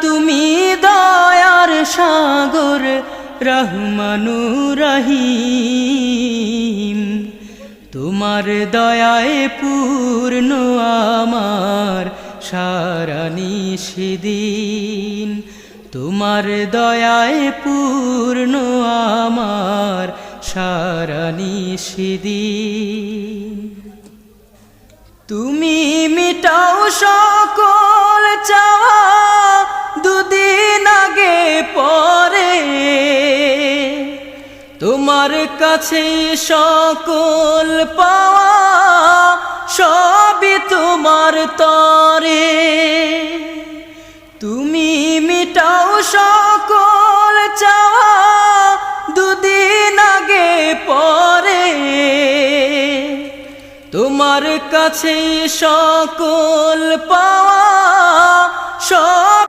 তুমি দয়ার সাগর রহমানুর রহিম তোমার দয়ায় পূর্ণ আমার সারা নিশিদিন তোমার দয়ায় পূর্ণ আমার সারা নিশিদিন তুমি মিটাও সকল চাওয়া দুদিন আগে পরে তোমার কাছে সকল পাওয়া সবই তোমার তরে তুমি মিটাও সকল চাওয়া দুদিন আগে পরে তোমার কাছে সকল পাওয়া সব